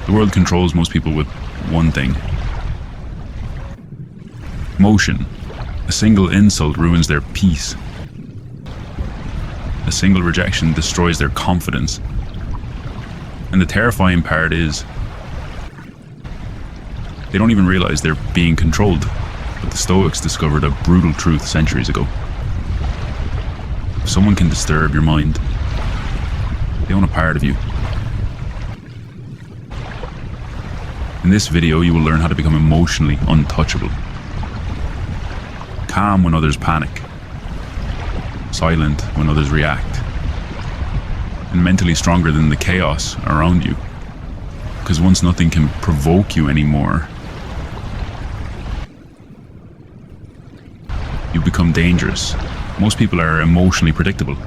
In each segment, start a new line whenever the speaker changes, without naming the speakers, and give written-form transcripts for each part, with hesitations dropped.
The world controls most people with one thing: emotion. A single insult ruins their peace. A single rejection destroys their confidence. And the terrifying part is, they don't even realize they're being controlled. But the Stoics discovered a brutal truth centuries ago. If someone can disturb your mind, they own a part of you. In this video, you will learn how to become emotionally untouchable. Calm when others panic. Silent when others react. And mentally stronger than the chaos around you. Because once nothing can provoke you anymore, you become dangerous. Most people are emotionally predictable.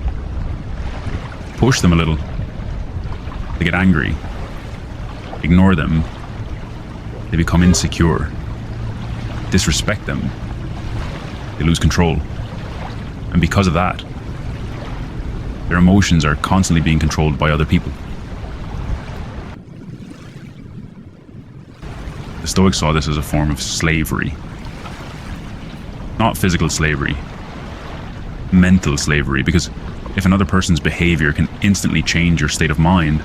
Push them a little, they get angry. Ignore them, they become insecure. Disrespect them, they lose control. And because of that, their emotions are constantly being controlled by other people. The Stoics saw this as a form of slavery. Not physical slavery, mental slavery, because if another person's behavior can instantly change your state of mind,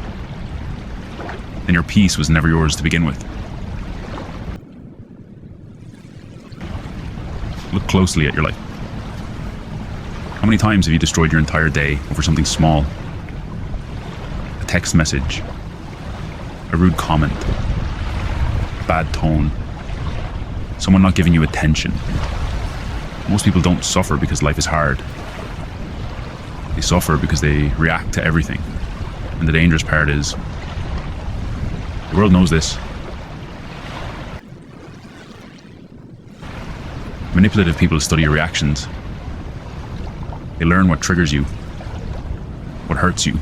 then your peace was never yours to begin with. Look closely at your life. How many times have you destroyed your entire day over something small? A text message, a rude comment, bad tone, someone not giving you attention. Most people don't suffer because life is hard. They suffer because they react to everything. And the dangerous part is, the world knows this. Manipulative people study your reactions. They learn what triggers you, what hurts you,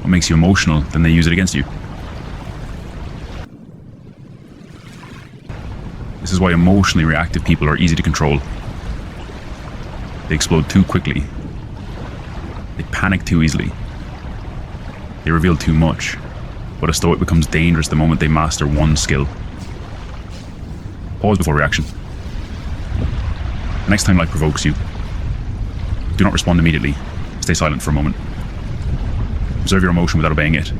what makes you emotional, then they use it against you. This is why emotionally reactive people are easy to control. They explode too quickly. They panic too easily. They reveal too much. But a Stoic becomes dangerous the moment they master one skill. Pause before reaction. The next time life provokes you, do not respond immediately. Stay silent for a moment. Observe your emotion without obeying it.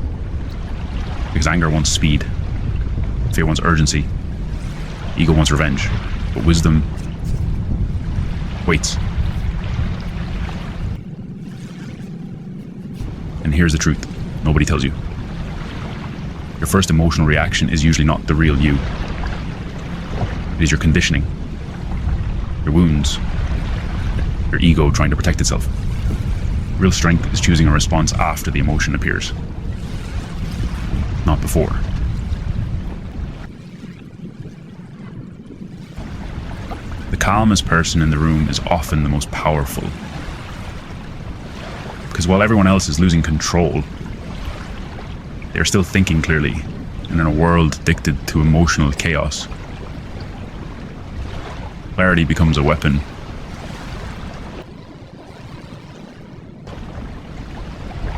Because anger wants speed. Fear wants urgency. Ego wants revenge. But wisdom waits. And here's the truth nobody tells you. Your first emotional reaction is usually not the real you. It is your conditioning, your wounds, your ego trying to protect itself. Real strength is choosing a response after the emotion appears, not before. The calmest person in the room is often the most powerful. Because while everyone else is losing control, they are still thinking clearly, and in a world addicted to emotional chaos, clarity becomes a weapon.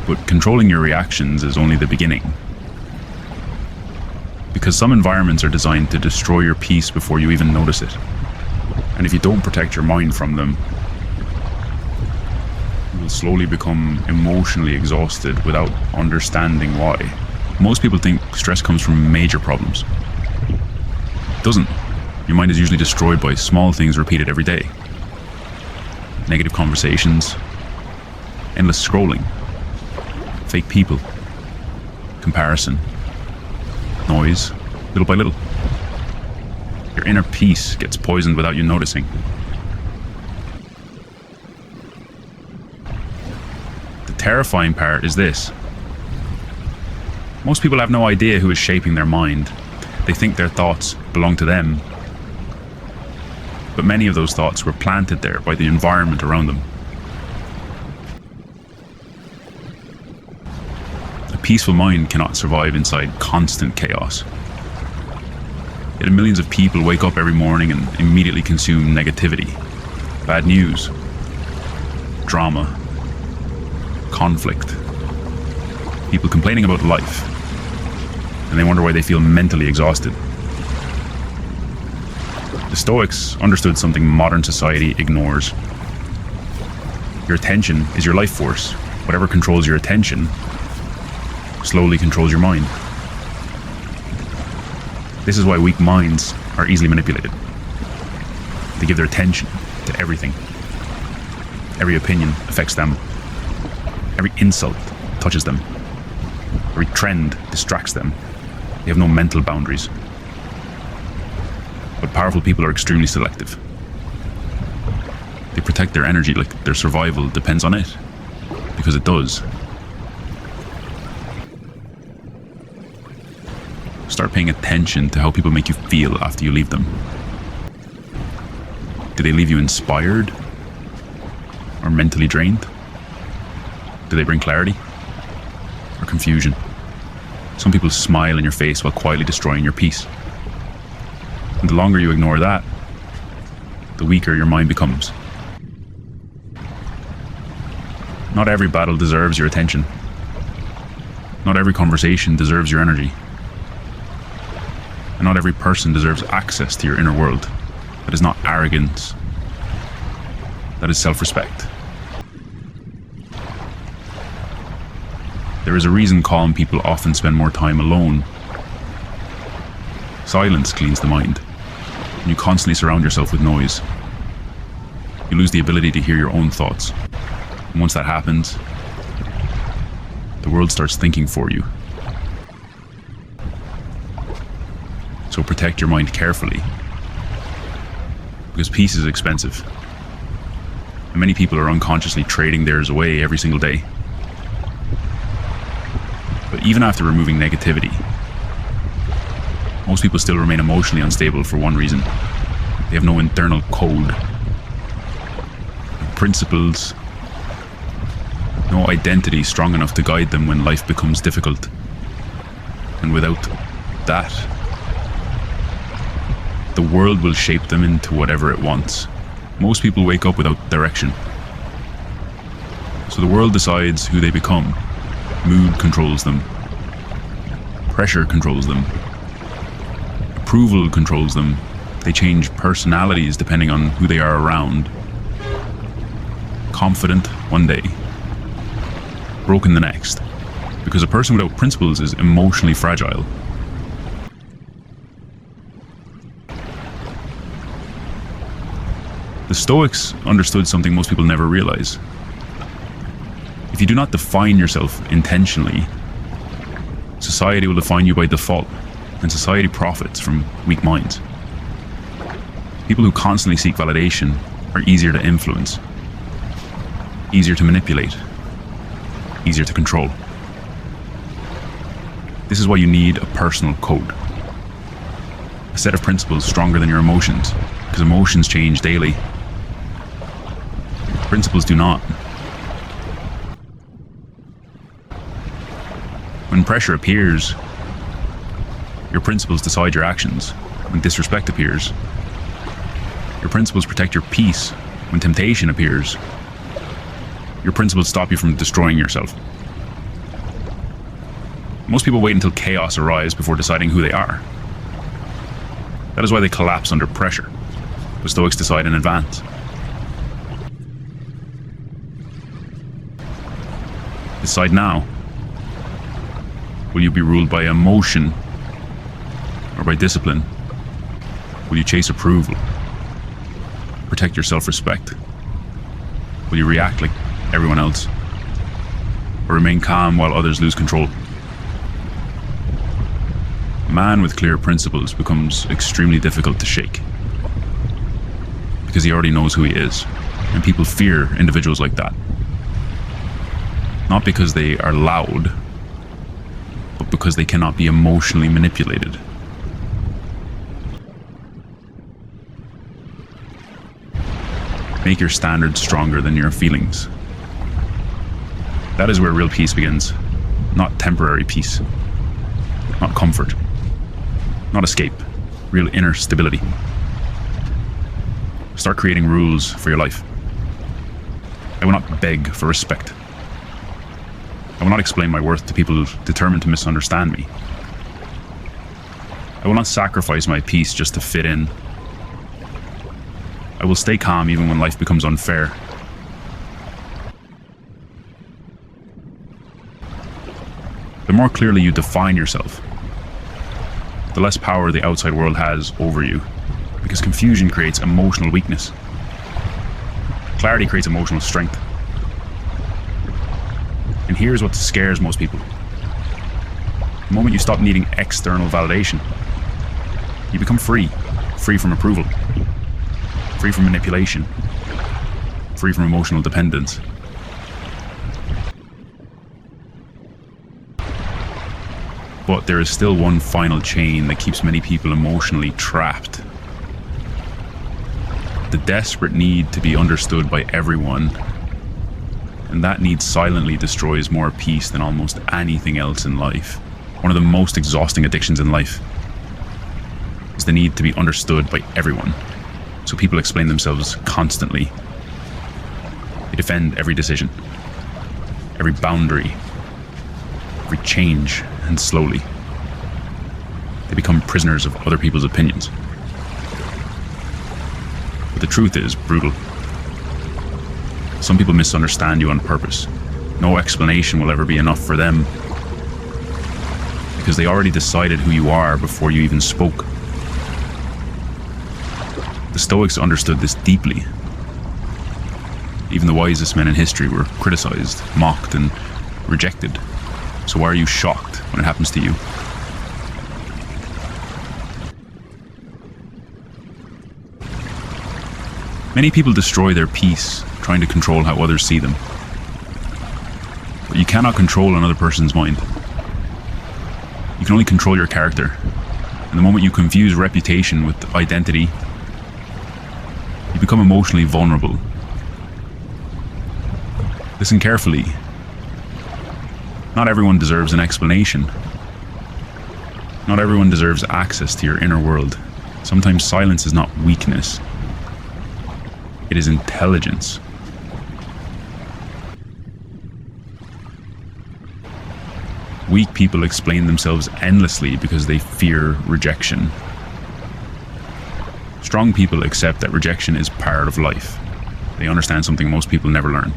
But controlling your reactions is only the beginning. Because some environments are designed to destroy your peace before you even notice it. And if you don't protect your mind from them, you will slowly become emotionally exhausted without understanding why. Most people think stress comes from major problems. It doesn't. Your mind is usually destroyed by small things repeated every day. Negative conversations, endless scrolling, fake people, comparison, noise, little by little. Your inner peace gets poisoned without you noticing. The terrifying part is this. Most people have no idea who is shaping their mind. They think their thoughts belong to them. But many of those thoughts were planted there by the environment around them. A peaceful mind cannot survive inside constant chaos. Yet millions of people wake up every morning and immediately consume negativity, bad news, drama, conflict, people complaining about life, and they wonder why they feel mentally exhausted. The Stoics understood something modern society ignores. Your attention is your life force. Whatever controls your attention slowly controls your mind. This is why weak minds are easily manipulated. They give their attention to everything. Every opinion affects them. Every insult touches them. Every trend distracts them. They have no mental boundaries. But powerful people are extremely selective. They protect their energy like their survival depends on it, because it does. Start paying attention to how people make you feel after you leave them. Do they leave you inspired or mentally drained? Do they bring clarity or confusion? Some people smile in your face while quietly destroying your peace. And the longer you ignore that, the weaker your mind becomes. Not every battle deserves your attention. Not every conversation deserves your energy. And not every person deserves access to your inner world. That is not arrogance. That is self-respect. There is a reason calm people often spend more time alone. Silence cleans the mind. When you constantly surround yourself with noise, you lose the ability to hear your own thoughts. And once that happens, the world starts thinking for you. So protect your mind carefully, because peace is expensive. And many people are unconsciously trading theirs away every single day. But even after removing negativity, most people still remain emotionally unstable for one reason. They have no internal code, no principles, no identity strong enough to guide them when life becomes difficult. And without that, the world will shape them into whatever it wants. Most people wake up without direction. So the world decides who they become. Mood controls them. Pressure controls them. Approval controls them. They change personalities depending on who they are around. Confident one day, broken the next. Because a person without principles is emotionally fragile. The Stoics understood something most people never realize. If you do not define yourself intentionally, society will define you by default, and society profits from weak minds. People who constantly seek validation are easier to influence, easier to manipulate, easier to control. This is why you need a personal code. A set of principles stronger than your emotions, because emotions change daily. Principles do not. When pressure appears, your principles decide your actions. When disrespect appears, your principles protect your peace. When temptation appears, your principles stop you from destroying yourself. Most people wait until chaos arrives before deciding who they are. That is why they collapse under pressure. The Stoics decide in advance. Decide now. Will you be ruled by emotion or by discipline? Will you chase approval? Protect your self-respect? Will you react like everyone else? Or remain calm while others lose control? A man with clear principles becomes extremely difficult to shake, because he already knows who he is, and people fear individuals like that. Not because they are loud, but because they cannot be emotionally manipulated. Make your standards stronger than your feelings. That is where real peace begins. Not temporary peace. Not comfort. Not escape. Real inner stability. Start creating rules for your life. I will not beg for respect. I will not explain my worth to people determined to misunderstand me. I will not sacrifice my peace just to fit in. I will stay calm even when life becomes unfair. The more clearly you define yourself, the less power the outside world has over you, because confusion creates emotional weakness. Clarity creates emotional strength. And here's what scares most people. The moment you stop needing external validation, you become free. Free from approval. Free from manipulation. Free from emotional dependence. But there is still one final chain that keeps many people emotionally trapped. The desperate need to be understood by everyone. And that need silently destroys more peace than almost anything else in life. One of the most exhausting addictions in life is the need to be understood by everyone. So people explain themselves constantly. They defend every decision, every boundary, every change, and slowly they become prisoners of other people's opinions. But the truth is brutal. Some people misunderstand you on purpose. No explanation will ever be enough for them, because they already decided who you are before you even spoke. The Stoics understood this deeply. Even the wisest men in history were criticized, mocked, and rejected. So why are you shocked when it happens to you? Many people destroy their peace trying to control how others see them. But you cannot control another person's mind. You can only control your character. And the moment you confuse reputation with identity, you become emotionally vulnerable. Listen carefully. Not everyone deserves an explanation. Not everyone deserves access to your inner world. Sometimes silence is not weakness. It is intelligence. Weak people explain themselves endlessly because they fear rejection. Strong people accept that rejection is part of life. They understand something most people never learn.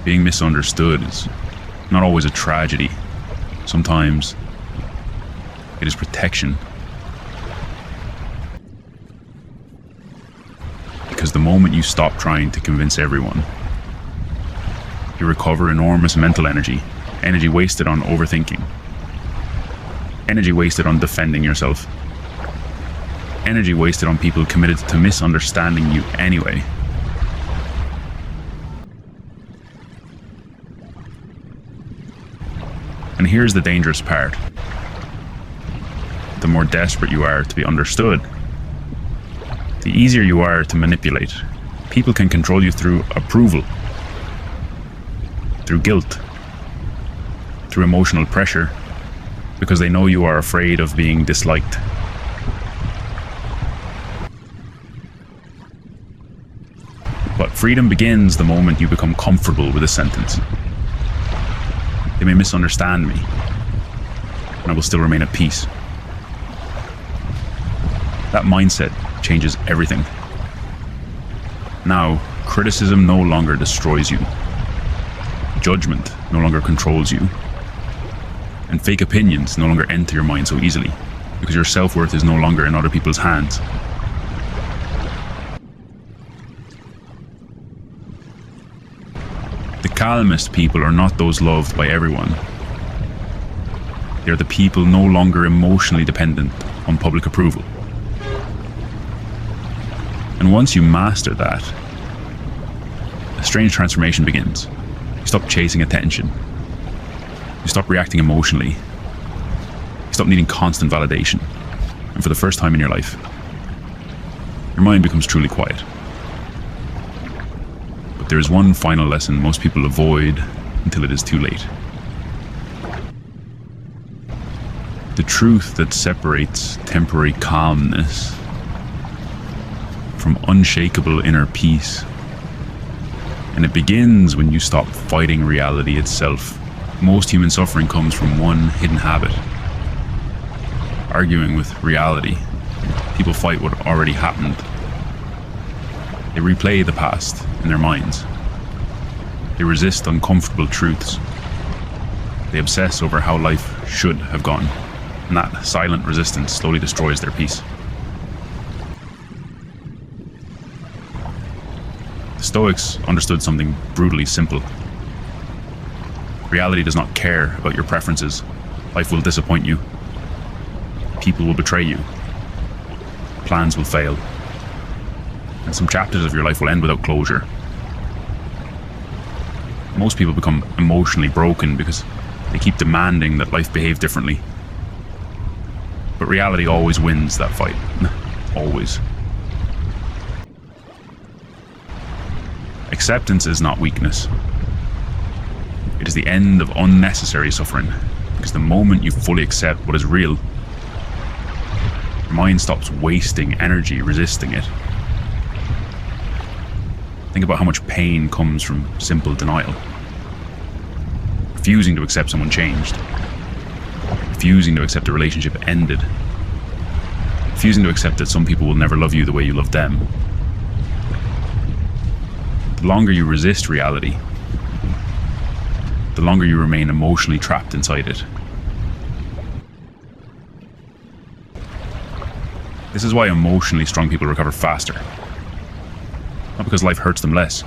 Being misunderstood is not always a tragedy. Sometimes it is protection. Because the moment you stop trying to convince everyone, you recover enormous mental energy. Energy wasted on overthinking. Energy wasted on defending yourself. Energy wasted on people committed to misunderstanding you anyway. And here's the dangerous part. The more desperate you are to be understood, the easier you are to manipulate. People can control you through approval, through guilt, through emotional pressure, because they know you are afraid of being disliked. But freedom begins the moment you become comfortable with a sentence. They may misunderstand me, and I will still remain at peace. That mindset changes everything. Now, criticism no longer destroys you. Judgment no longer controls you. And fake opinions no longer enter your mind so easily, because your self-worth is no longer in other people's hands. The calmest people are not those loved by everyone. They are the people no longer emotionally dependent on public approval. And once you master that, a strange transformation begins. You stop chasing attention. You stop reacting emotionally. You stop needing constant validation. And for the first time in your life, your mind becomes truly quiet. But there is one final lesson most people avoid until it is too late. The truth that separates temporary calmness from unshakable inner peace. And it begins when you stop fighting reality itself. Most human suffering comes from one hidden habit. arguing with reality. People fight what already happened. They replay the past in their minds. They resist uncomfortable truths. They obsess over how life should have gone, and that silent resistance slowly destroys their peace. The Stoics understood something brutally simple. Reality does not care about your preferences. Life will disappoint you. People will betray you. Plans will fail. And some chapters of your life will end without closure. Most people become emotionally broken because they keep demanding that life behave differently. But reality always wins that fight. Always. Acceptance is not weakness. It is the end of unnecessary suffering, because the moment you fully accept what is real, your mind stops wasting energy resisting it. Think about how much pain comes from simple denial. Refusing to accept someone changed. Refusing to accept a relationship ended. Refusing to accept that some people will never love you the way you love them. The longer you resist reality, the longer you remain emotionally trapped inside it. This is why emotionally strong people recover faster. Not because life hurts them less,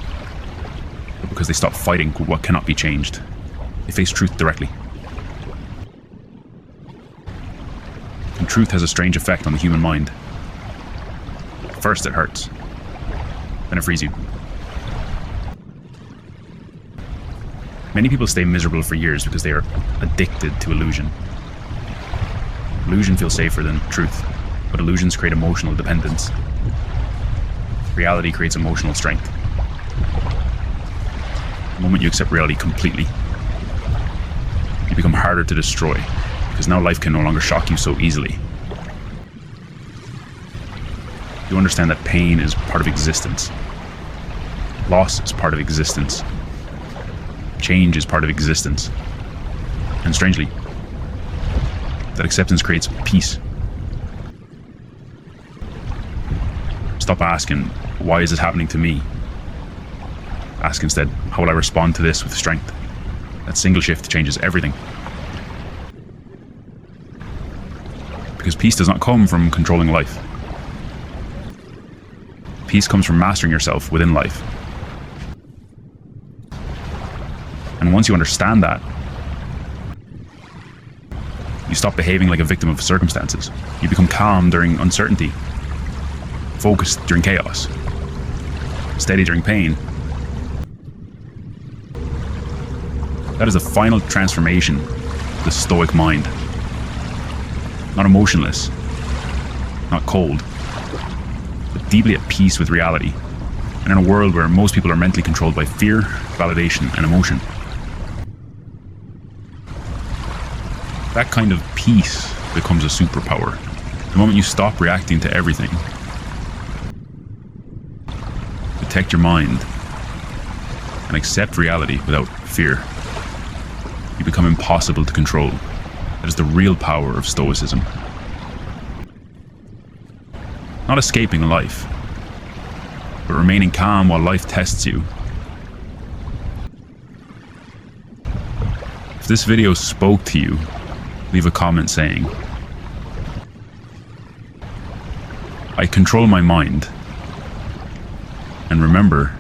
but because they stop fighting what cannot be changed. They face truth directly. And truth has a strange effect on the human mind. First it hurts, then it frees you. Many people stay miserable for years because they are addicted to illusion. Illusion feels safer than truth, but illusions create emotional dependence. Reality creates emotional strength. The moment you accept reality completely, you become harder to destroy, because now life can no longer shock you so easily. You understand that pain is part of existence. Loss is part of existence. Change is part of existence. And strangely, that acceptance creates peace. Stop asking, why is this happening to me? Ask instead, how will I respond to this with strength? That single shift changes everything. Because peace does not come from controlling life. Peace comes from mastering yourself within life. And once you understand that, you stop behaving like a victim of circumstances. You become calm during uncertainty, focused during chaos, steady during pain. That is the final transformation of the Stoic mind. Not emotionless, not cold, but deeply at peace with reality, and in a world where most people are mentally controlled by fear, validation, and emotion. That kind of peace becomes a superpower. The moment you stop reacting to everything, protect your mind, and accept reality without fear, you become impossible to control. That is the real power of Stoicism. Not escaping life, but remaining calm while life tests you. If this video spoke to you, leave a comment saying, I control my mind. And remember,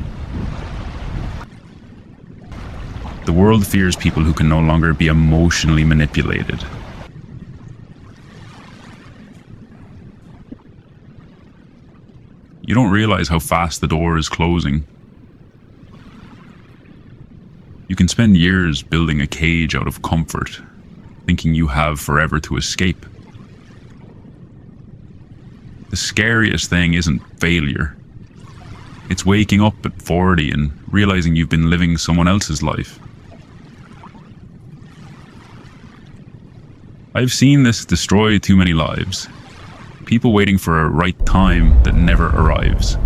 the world fears people who can no longer be emotionally manipulated. You don't realize how fast the door is closing. You can spend years building a cage out of comfort, thinking you have forever to escape. The scariest thing isn't failure. It's waking up at 40 and realizing you've been living someone else's life. I've seen this destroy too many lives. People waiting for a right time that never arrives.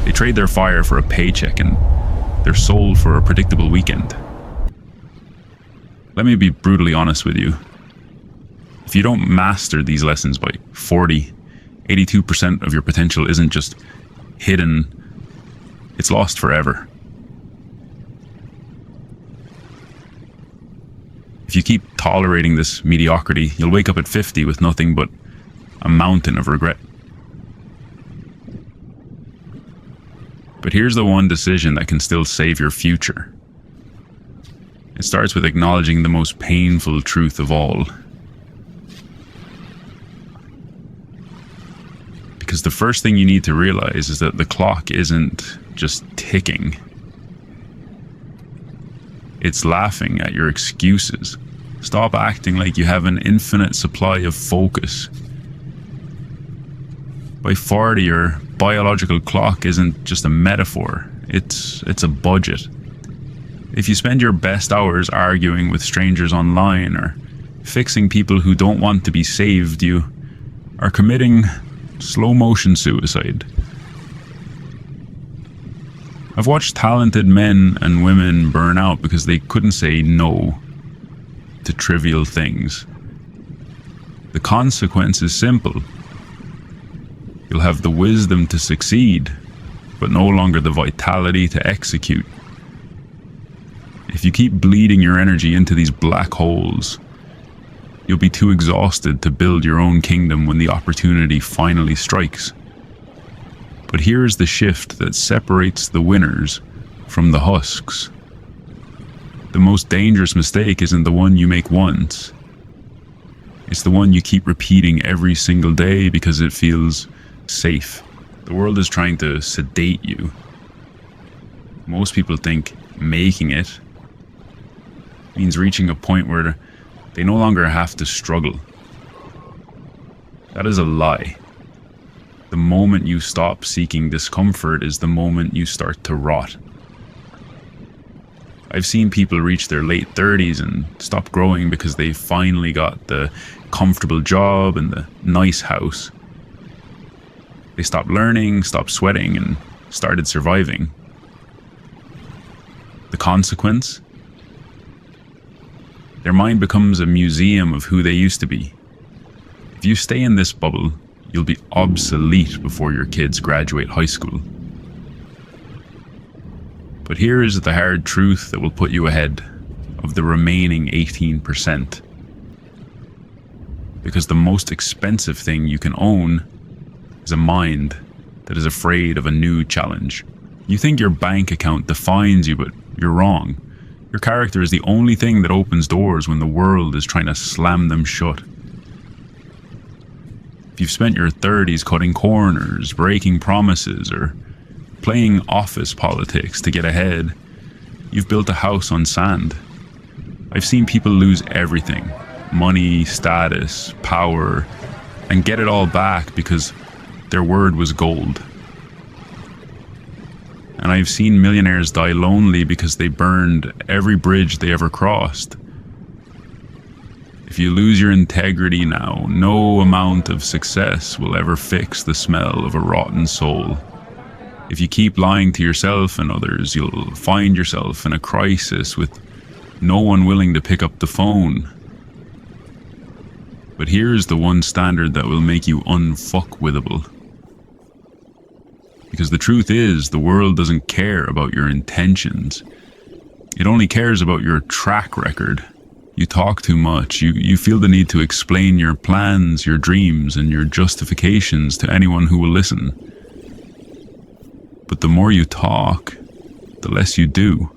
They trade their fire for a paycheck and their soul for a predictable weekend. Let me be brutally honest with you. If you don't master these lessons by 40, 82% of your potential isn't just hidden, it's lost forever. If you keep tolerating this mediocrity, you'll wake up at 50 with nothing but a mountain of regret. But here's the one decision that can still save your future. It starts with acknowledging the most painful truth of all. Because the first thing you need to realize is that the clock isn't just ticking. It's laughing at your excuses. Stop acting like you have an infinite supply of focus. By 40, your biological clock isn't just a metaphor, it's a budget. If you spend your best hours arguing with strangers online or fixing people who don't want to be saved, you are committing slow motion suicide. I've watched talented men and women burn out because they couldn't say no to trivial things. The consequence is simple. You'll have the wisdom to succeed, but no longer the vitality to execute. If you keep bleeding your energy into these black holes, you'll be too exhausted to build your own kingdom when the opportunity finally strikes. But here's the shift that separates the winners from the husks. The most dangerous mistake isn't the one you make once. It's the one you keep repeating every single day because it feels safe. The world is trying to sedate you. Most people think making it means reaching a point where they no longer have to struggle. That is a lie. The moment you stop seeking discomfort is the moment you start to rot. I've seen people reach their late 30s and stop growing because they finally got the comfortable job and the nice house. They stopped learning, stopped sweating, and started surviving. The consequence? Their mind becomes a museum of who they used to be. If you stay in this bubble, you'll be obsolete before your kids graduate high school. But here is the hard truth that will put you ahead of the remaining 18%. Because the most expensive thing you can own is a mind that is afraid of a new challenge. You think your bank account defines you, but you're wrong. Your character is the only thing that opens doors when the world is trying to slam them shut. If you've spent your 30s cutting corners, breaking promises, or playing office politics to get ahead, you've built a house on sand. I've seen people lose everything, money, status, power, and get it all back because their word was gold. And I've seen millionaires die lonely because they burned every bridge they ever crossed. If you lose your integrity now, no amount of success will ever fix the smell of a rotten soul. If you keep lying to yourself and others, you'll find yourself in a crisis with no one willing to pick up the phone. But here's the one standard that will make you unfuckwithable. Because the truth is, the world doesn't care about your intentions. It only cares about your track record. You talk too much. You feel the need to explain your plans, your dreams, and your justifications to anyone who will listen. But the more you talk, the less you do.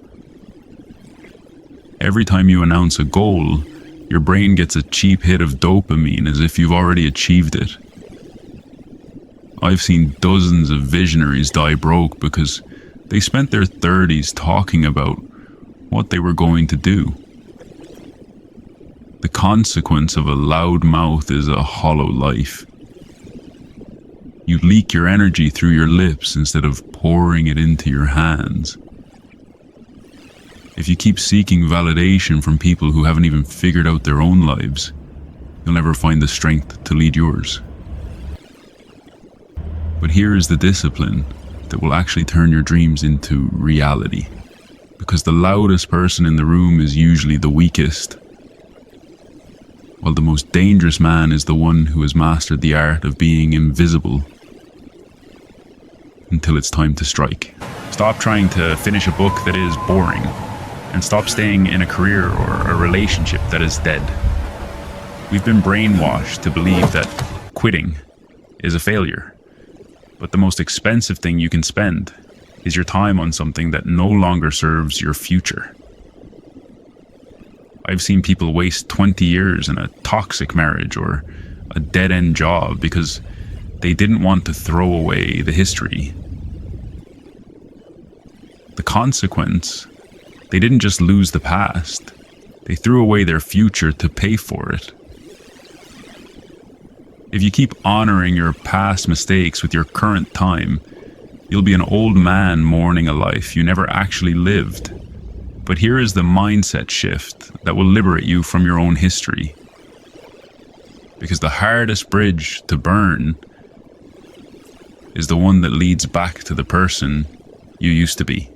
Every time you announce a goal, your brain gets a cheap hit of dopamine as if you've already achieved it. I've seen dozens of visionaries die broke because they spent their 30s talking about what they were going to do. The consequence of a loud mouth is a hollow life. You leak your energy through your lips instead of pouring it into your hands. If you keep seeking validation from people who haven't even figured out their own lives, you'll never find the strength to lead yours. But here is the discipline that will actually turn your dreams into reality. Because the loudest person in the room is usually the weakest. while the most dangerous man is the one who has mastered the art of being invisible until it's time to strike. Stop trying to finish a book that is boring, and stop staying in a career or a relationship that is dead. We've been brainwashed to believe that quitting is a failure, but the most expensive thing you can spend is your time on something that no longer serves your future. I've seen people waste 20 years in a toxic marriage or a dead-end job because they didn't want to throw away the history. The consequence, they didn't just lose the past, they threw away their future to pay for it. If you keep honoring your past mistakes with your current time, you'll be an old man mourning a life you never actually lived. But here is the mindset shift that will liberate you from your own history. Because the hardest bridge to burn is the one that leads back to the person you used to be.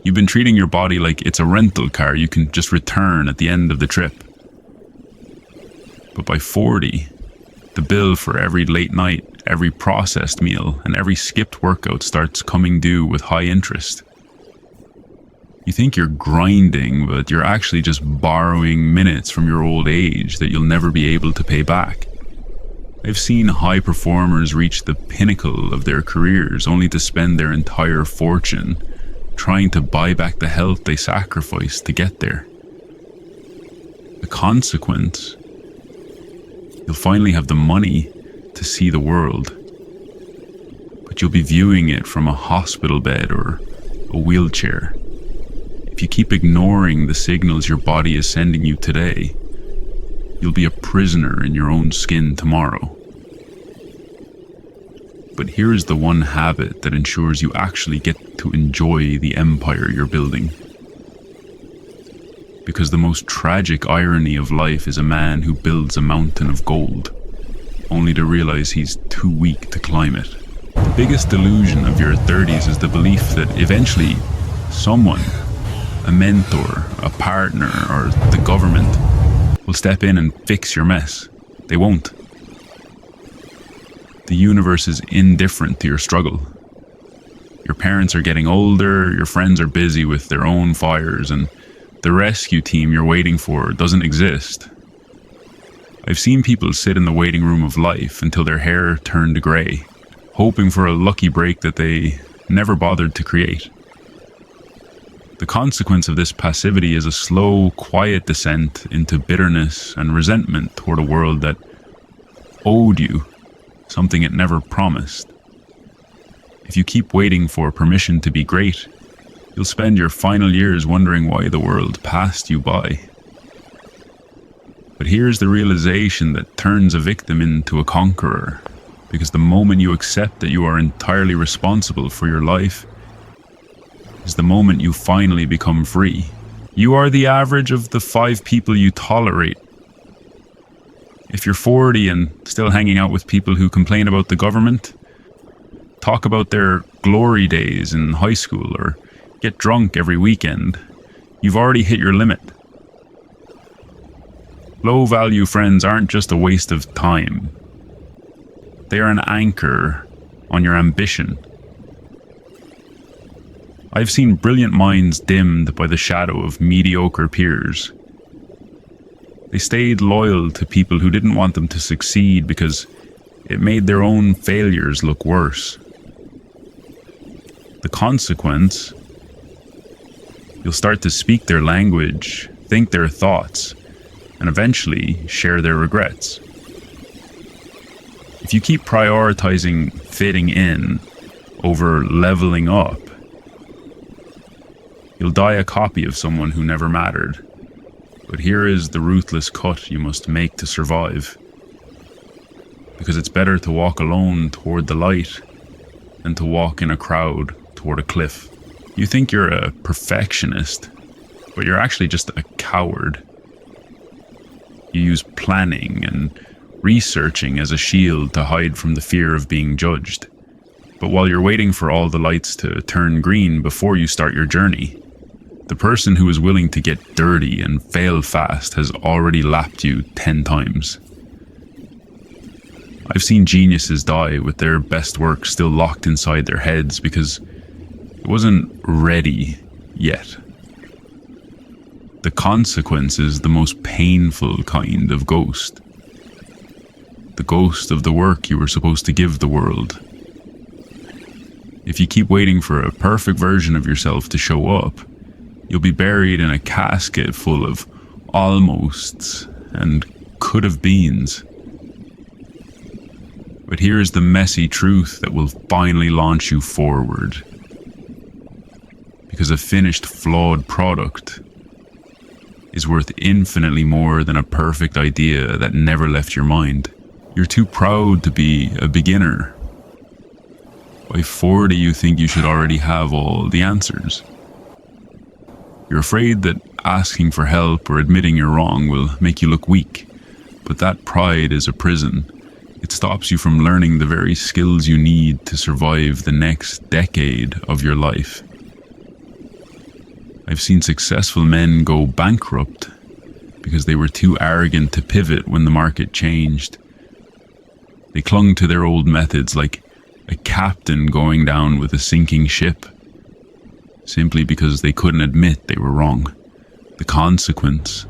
You've been treating your body like it's a rental car you can just return at the end of the trip. But by 40, the bill for every late night, every processed meal, and every skipped workout starts coming due with high interest. You think you're grinding, but you're actually just borrowing minutes from your old age that you'll never be able to pay back. I've seen high performers reach the pinnacle of their careers only to spend their entire fortune trying to buy back the health they sacrificed to get there. The consequence, you'll finally have the money to see the world, but you'll be viewing it from a hospital bed or a wheelchair. If you keep ignoring the signals your body is sending you today, you'll be a prisoner in your own skin tomorrow. But here is the one habit that ensures you actually get to enjoy the empire you're building. Because the most tragic irony of life is a man who builds a mountain of gold, only to realize he's too weak to climb it. The biggest delusion of your 30s is the belief that eventually someone, a mentor, a partner, or the government, will step in and fix your mess. They won't. The universe is indifferent to your struggle. Your parents are getting older, your friends are busy with their own fires, and the rescue team you're waiting for doesn't exist. I've seen people sit in the waiting room of life until their hair turned grey, hoping for a lucky break that they never bothered to create. The consequence of this passivity is a slow, quiet descent into bitterness and resentment toward a world that owed you something it never promised. If you keep waiting for permission to be great, you'll spend your final years wondering why the world passed you by. But here's the realization that turns a victim into a conqueror, because the moment you accept that you are entirely responsible for your life is the moment you finally become free. You are the average of the 5 people you tolerate. If you're 40 and still hanging out with people who complain about the government, talk about their glory days in high school, or get drunk every weekend, you've already hit your limit. Low-value friends aren't just a waste of time. They are an anchor on your ambition. I've seen brilliant minds dimmed by the shadow of mediocre peers. They stayed loyal to people who didn't want them to succeed because it made their own failures look worse. The consequence, you'll start to speak their language, think their thoughts, and eventually share their regrets. If you keep prioritizing fitting in over leveling up, you'll die a copy of someone who never mattered. But here is the ruthless cut you must make to survive. Because it's better to walk alone toward the light than to walk in a crowd toward a cliff. You think you're a perfectionist, but you're actually just a coward. You use planning and researching as a shield to hide from the fear of being judged. But while you're waiting for all the lights to turn green before you start your journey, The person who is willing to get dirty and fail fast has already lapped you 10 times. I've seen geniuses die with their best work still locked inside their heads because it wasn't ready yet. The consequence is the most painful kind of ghost. The ghost of the work you were supposed to give the world. If you keep waiting for a perfect version of yourself to show up, you'll be buried in a casket full of almosts and could have beens. But here's the messy truth that will finally launch you forward. Because a finished, flawed product is worth infinitely more than a perfect idea that never left your mind. You're too proud to be a beginner. By 40, you think you should already have all the answers. You're afraid that asking for help or admitting you're wrong will make you look weak, but that pride is a prison. It stops you from learning the very skills you need to survive the next decade of your life. I've seen successful men go bankrupt because they were too arrogant to pivot when the market changed. They clung to their old methods like a captain going down with a sinking ship, simply because they couldn't admit they were wrong. The consequence,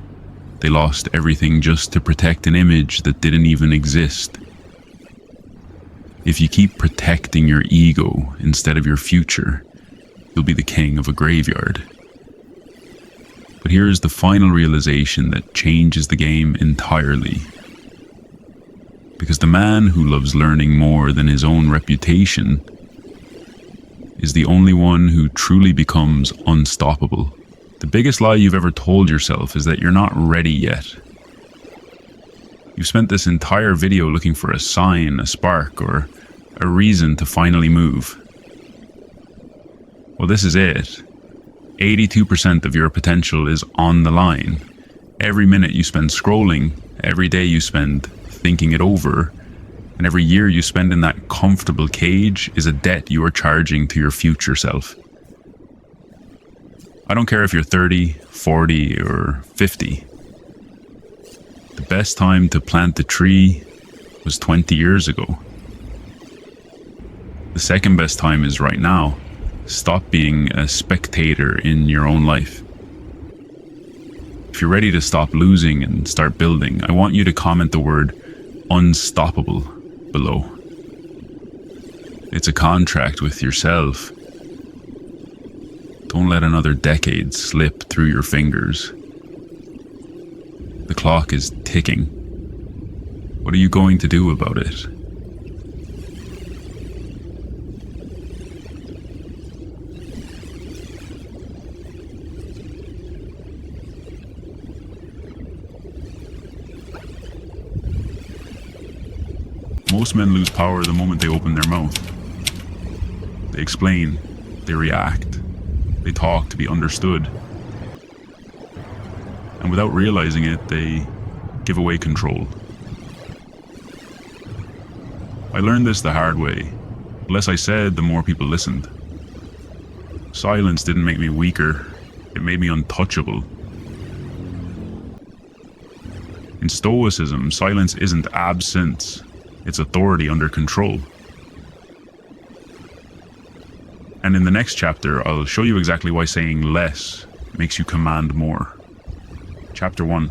they lost everything just to protect an image that didn't even exist. If you keep protecting your ego instead of your future, you'll be the king of a graveyard. But here's the final realization that changes the game entirely. Because the man who loves learning more than his own reputation is the only one who truly becomes unstoppable. The biggest lie you've ever told yourself is that you're not ready yet. You've spent this entire video looking for a sign, a spark, or a reason to finally move. Well, this is it. 82% of your potential is on the line. Every minute you spend scrolling, every day you spend thinking it over, and every year you spend in that comfortable cage is a debt you are charging to your future self. I don't care if you're 30, 40, or 50. The best time to plant the tree was 20 years ago. The second best time is right now. Stop being a spectator in your own life. If you're ready to stop losing and start building, I want you to comment the word unstoppable below. It's a contract with yourself. Don't let another decade slip through your fingers. The clock is ticking. What are you going to do about it? Most men lose power the moment they open their mouth. They explain, they react, they talk to be understood. And without realizing it, they give away control. I learned this the hard way. The less I said, the more people listened. Silence didn't make me weaker, it made me untouchable. In Stoicism, silence isn't absence. It's authority under control. And in the next chapter, I'll show you exactly why saying less makes you command more. Chapter 1.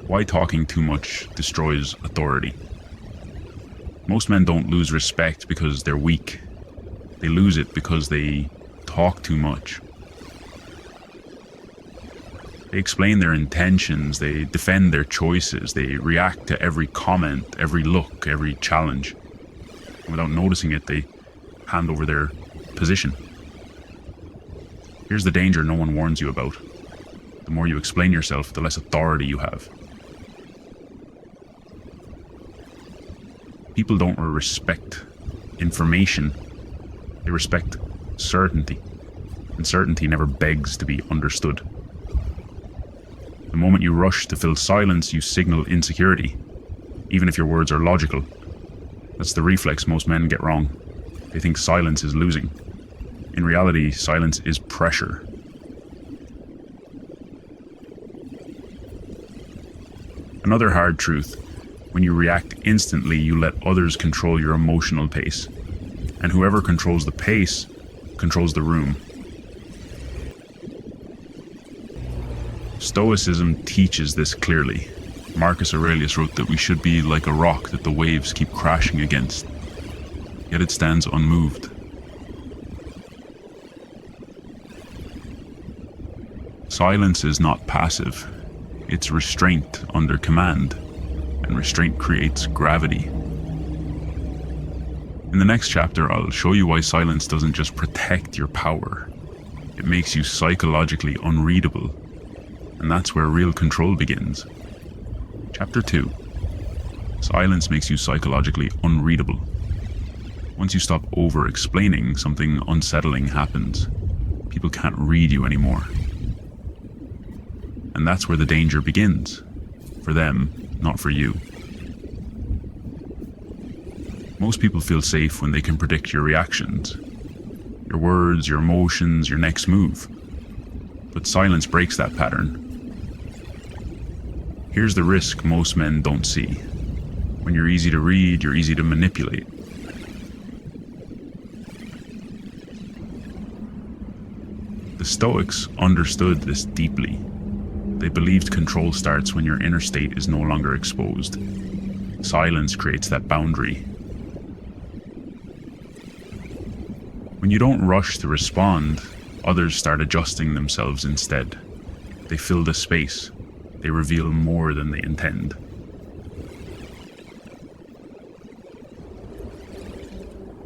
Why talking too much destroys authority. Most men don't lose respect because they're weak. They lose it because they talk too much. They explain their intentions, they defend their choices, they react to every comment, every look, every challenge. And without noticing it, they hand over their position. Here's the danger no one warns you about. The more you explain yourself, the less authority you have. People don't respect information, they respect certainty. And certainty never begs to be understood. The moment you rush to fill silence, you signal insecurity, even if your words are logical. That's the reflex most men get wrong. They think silence is losing. In reality, silence is pressure. Another hard truth: when you react instantly, you let others control your emotional pace. And whoever controls the pace controls the room. Stoicism teaches this clearly. Marcus Aurelius wrote that we should be like a rock that the waves keep crashing against, yet it stands unmoved. Silence is not passive, it's restraint under command, and restraint creates gravity. In the next chapter, I'll show you why silence doesn't just protect your power, it makes you psychologically unreadable, and that's where real control begins. Chapter 2. Silence makes you psychologically unreadable. Once you stop over-explaining, something unsettling happens. People can't read you anymore. And that's where the danger begins. For them, not for you. Most people feel safe when they can predict your reactions, your words, your emotions, your next move. But silence breaks that pattern. Here's the risk most men don't see. When you're easy to read, you're easy to manipulate. The Stoics understood this deeply. They believed control starts when your inner state is no longer exposed. Silence creates that boundary. When you don't rush to respond, others start adjusting themselves instead. They fill the space. They reveal more than they intend.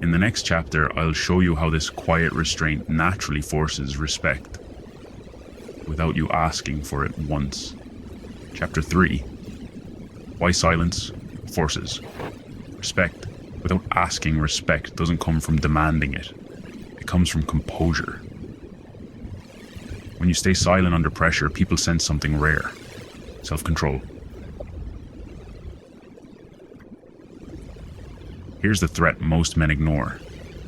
In the next chapter, I'll show you how this quiet restraint naturally forces respect, without you asking for it once. Chapter 3. Why silence forces respect. Without asking, respect doesn't come from demanding it. It comes from composure. When you stay silent under pressure, people sense something rare. Self-control. Here's the threat most men ignore.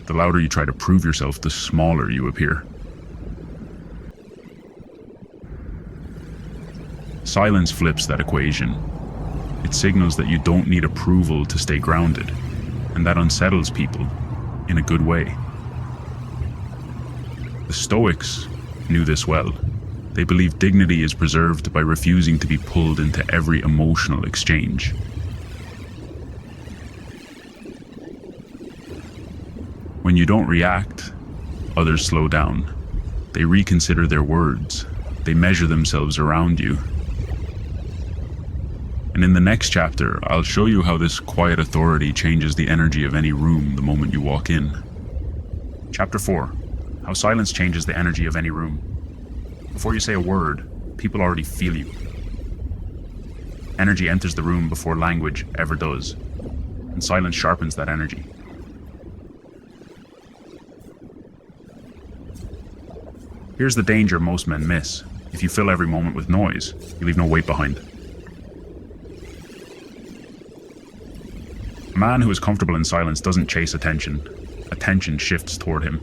The louder you try to prove yourself, the smaller you appear. Silence flips that equation. It signals that you don't need approval to stay grounded, and that unsettles people in a good way. The Stoics knew this well. They believed dignity is preserved by refusing to be pulled into every emotional exchange. When you don't react, others slow down. They reconsider their words. They measure themselves around you. And in the next chapter, I'll show you how this quiet authority changes the energy of any room the moment you walk in. Chapter 4. How silence changes the energy of any room. Before you say a word, people already feel you. Energy enters the room before language ever does, and silence sharpens that energy. Here's the danger most men miss. If you fill every moment with noise, you leave no weight behind. A man who is comfortable in silence doesn't chase attention. Attention shifts toward him.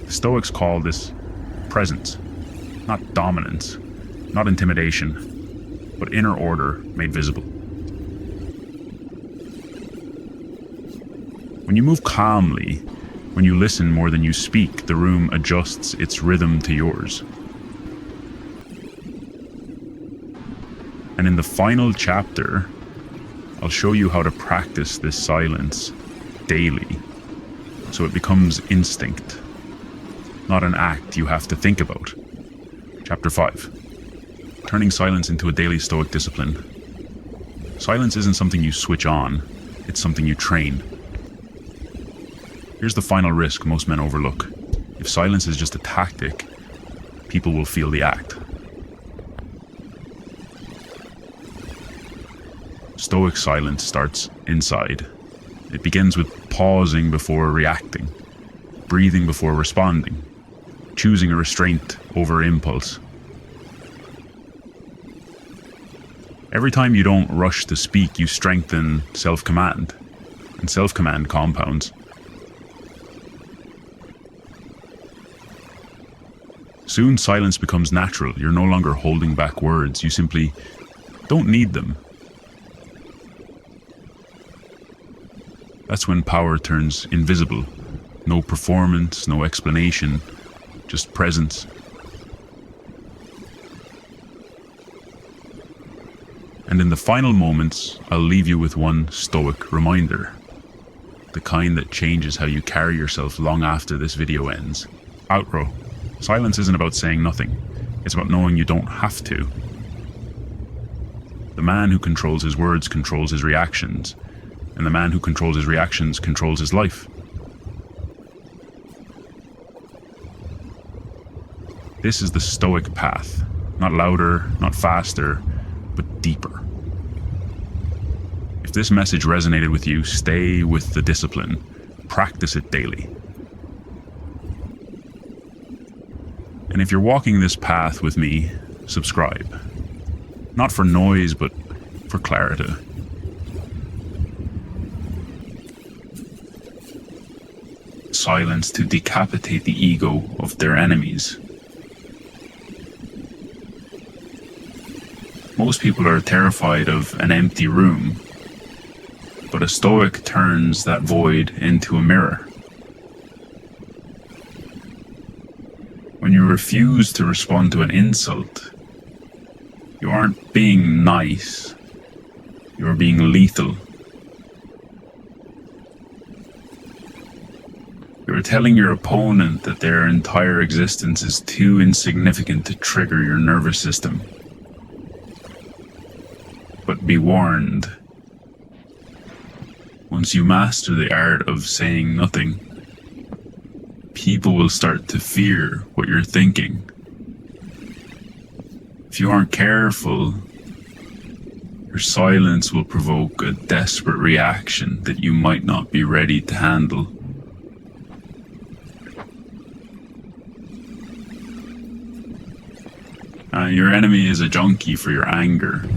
The Stoics call this presence, not dominance, not intimidation, but inner order made visible. When you move calmly, when you listen more than you speak, the room adjusts its rhythm to yours. And in the final chapter, I'll show you how to practice this silence daily, so it becomes instinct, not an act you have to think about. Chapter 5. Turning silence into a daily Stoic discipline. Silence isn't something you switch on, it's something you train. Here's the final risk most men overlook. If silence is just a tactic, people will feel the act. Stoic silence starts inside. It begins with pausing before reacting, breathing before responding, choosing a restraint over impulse. Every time you don't rush to speak, you strengthen self-command, and self-command compounds. Soon silence becomes natural. You're no longer holding back words, you simply don't need them. That's when power turns invisible. No performance, no explanation, just presence. And in the final moments, I'll leave you with one Stoic reminder. The kind that changes how you carry yourself long after this video ends. Outro. Silence isn't about saying nothing. It's about knowing you don't have to. The man who controls his words controls his reactions, and the man who controls his reactions controls his life. This is the Stoic path. Not louder, not faster, but deeper. If this message resonated with you, stay with the discipline. Practice it daily. And if you're walking this path with me, subscribe. Not for noise, but for clarity. Silence to decapitate the ego of their enemies. Most people are terrified of an empty room, but a Stoic turns that void into a mirror. When you refuse to respond to an insult, you aren't being nice, you're being lethal. You're telling your opponent that their entire existence is too insignificant to trigger your nervous system. But be warned, once you master the art of saying nothing, people will start to fear what you're thinking. If you aren't careful, your silence will provoke a desperate reaction that you might not be ready to handle. Your enemy is a junkie for your anger.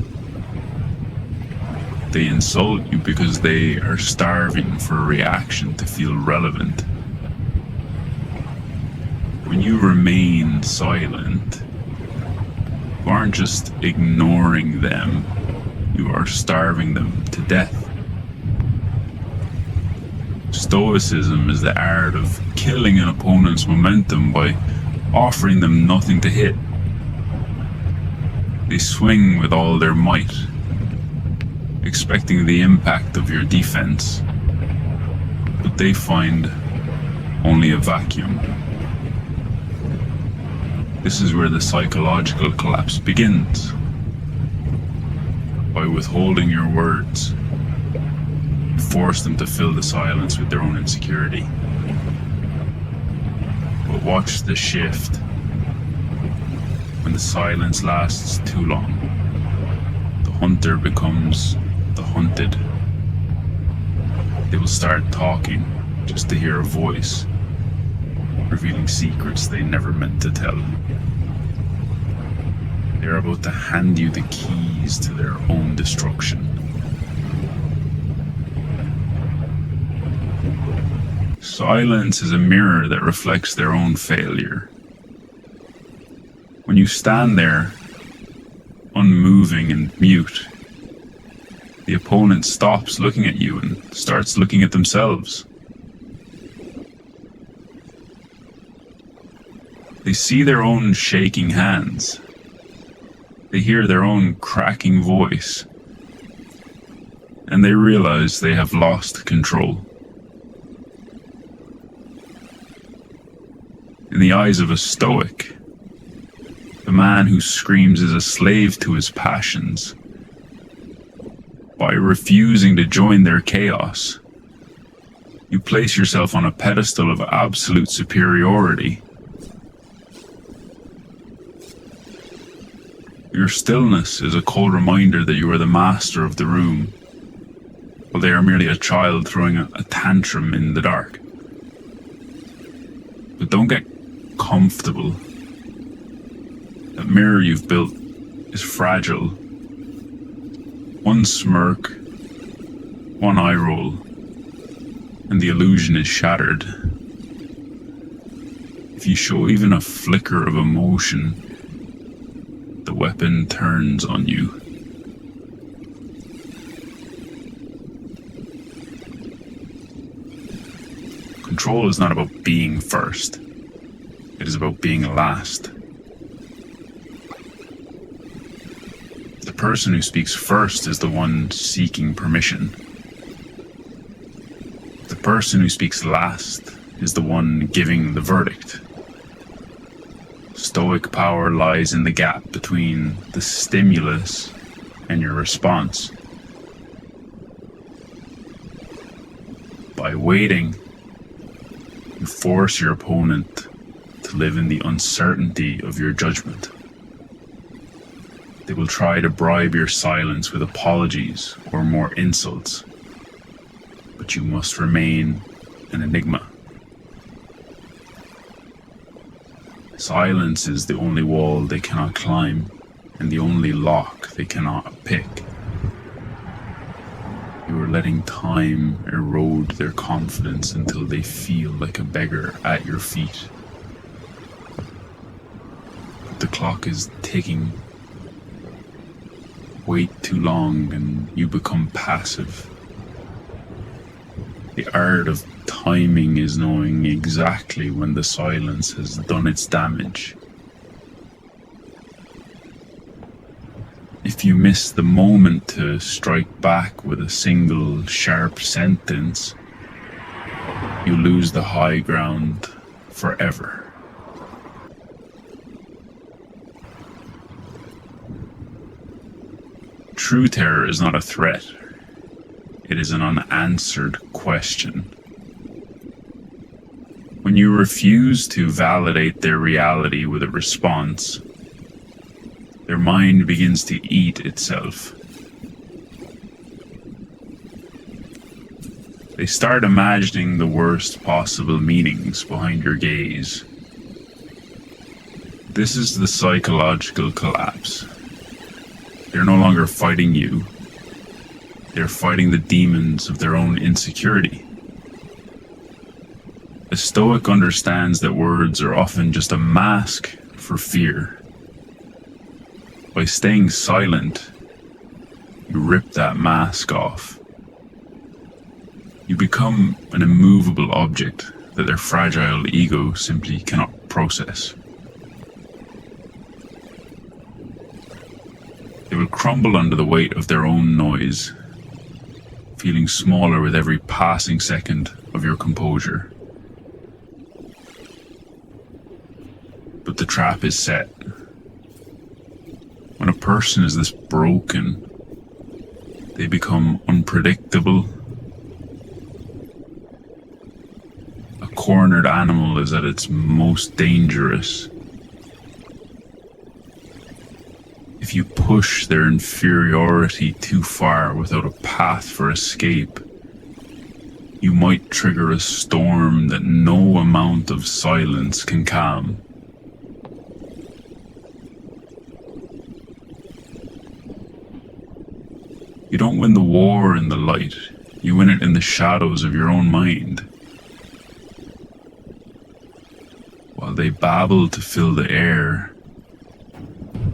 They insult you because they are starving for a reaction to feel relevant. When you remain silent, you aren't just ignoring them, you are starving them to death. Stoicism is the art of killing an opponent's momentum by offering them nothing to hit. They swing with all their might, expecting the impact of your defense, but they find only a vacuum. This is where the psychological collapse begins. By withholding your words, you force them to fill the silence with their own insecurity. But watch the shift. When the silence lasts too long, the hunter becomes the hunted. They will start talking just to hear a voice, revealing secrets they never meant to tell. They are about to hand you the keys to their own destruction. Silence is a mirror that reflects their own failure. When you stand there, unmoving and mute, the opponent stops looking at you and starts looking at themselves. They see their own shaking hands. They hear their own cracking voice. And they realize they have lost control. In the eyes of a Stoic, the man who screams is a slave to his passions. By refusing to join their chaos, you place yourself on a pedestal of absolute superiority. Your stillness is a cold reminder that you are the master of the room, while they are merely a child throwing a tantrum in the dark. But don't get comfortable. That mirror you've built is fragile. One smirk, one eye roll, and the illusion is shattered. If you show even a flicker of emotion, the weapon turns on you. control is not about being first. It is about being last. The person who speaks first is the one seeking permission. The person who speaks last is the one giving the verdict. Stoic power lies in the gap between the stimulus and your response. By waiting, you force your opponent to live in the uncertainty of your judgment. They will try to bribe your silence with apologies or more insults, but you must remain an enigma. Silence is the only wall they cannot climb, and the only lock they cannot pick. You are letting time erode their confidence until they feel like a beggar at your feet. But the clock is ticking. Wait too long and you become passive. The art of timing is knowing exactly when the silence has done its damage. If you miss the moment to strike back with a single sharp sentence, you lose the high ground forever. True terror is not a threat. It is an unanswered question. When you refuse to validate their reality with a response, their mind begins to eat itself. They start imagining the worst possible meanings behind your gaze. This is the psychological collapse. They're no longer fighting you. They're fighting the demons of their own insecurity. A Stoic understands that words are often just a mask for fear. By staying silent, you rip that mask off. You become an immovable object that their fragile ego simply cannot process. They will crumble under the weight of their own noise, feeling smaller with every passing second of your composure. But the trap is set. When a person is this broken, they become unpredictable. A cornered animal is at its most dangerous. If you push their inferiority too far without a path for escape, you might trigger a storm that no amount of silence can calm. You don't win the war in the light, you win it in the shadows of your own mind. While they babble to fill the air,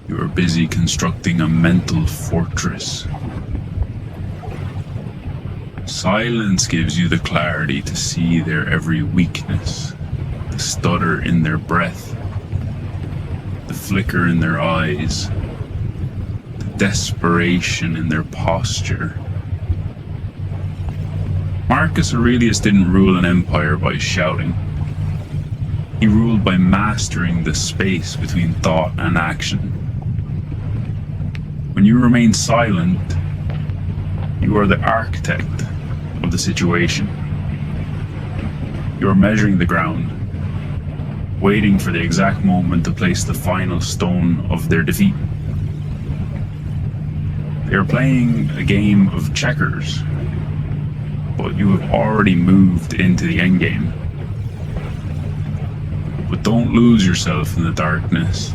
you are busy constructing a mental fortress. Silence gives you the clarity to see their every weakness, the stutter in their breath, the flicker in their eyes, desperation in their posture. Marcus Aurelius didn't rule an empire by shouting. He ruled by mastering the space between thought and action. When you remain silent, you are the architect of the situation. You are measuring the ground, waiting for the exact moment to place the final stone of their defeat. They are playing a game of checkers, but you have already moved into the endgame. But don't lose yourself in the darkness.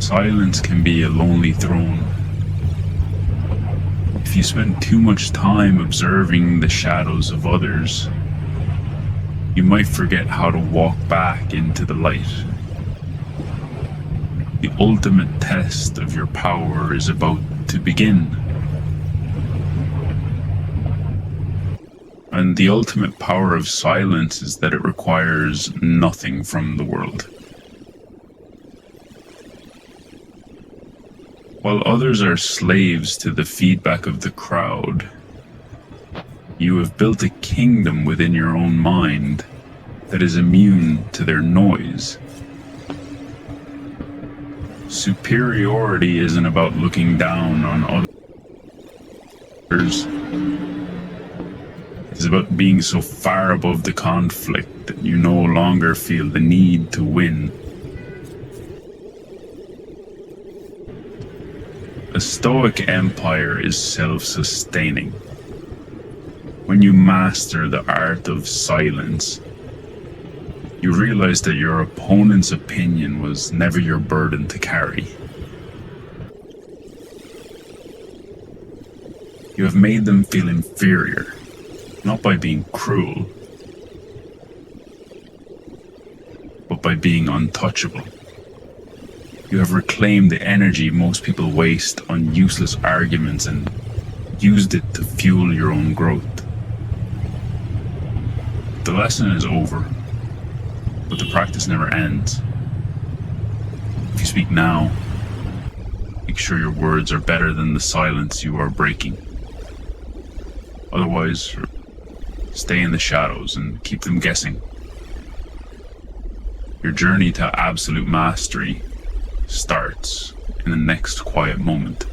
Silence can be a lonely throne. If you spend too much time observing the shadows of others, you might forget how to walk back into the light. The ultimate test of your power is about to begin. And the ultimate power of silence is that it requires nothing from the world. While others are slaves to the feedback of the crowd, you have built a kingdom within your own mind that is immune to their noise. Superiority isn't about looking down on others. It's about being so far above the conflict that you no longer feel the need to win. A Stoic empire is self-sustaining. When you master the art of silence, you realize that your opponent's opinion was never your burden to carry. You have made them feel inferior, not by being cruel, but by being untouchable. You have reclaimed the energy most people waste on useless arguments and used it to fuel your own growth. The lesson is over, but the practice never ends. If you speak now, make sure your words are better than the silence you are breaking. Otherwise, stay in the shadows and keep them guessing. Your journey to absolute mastery starts in the next quiet moment.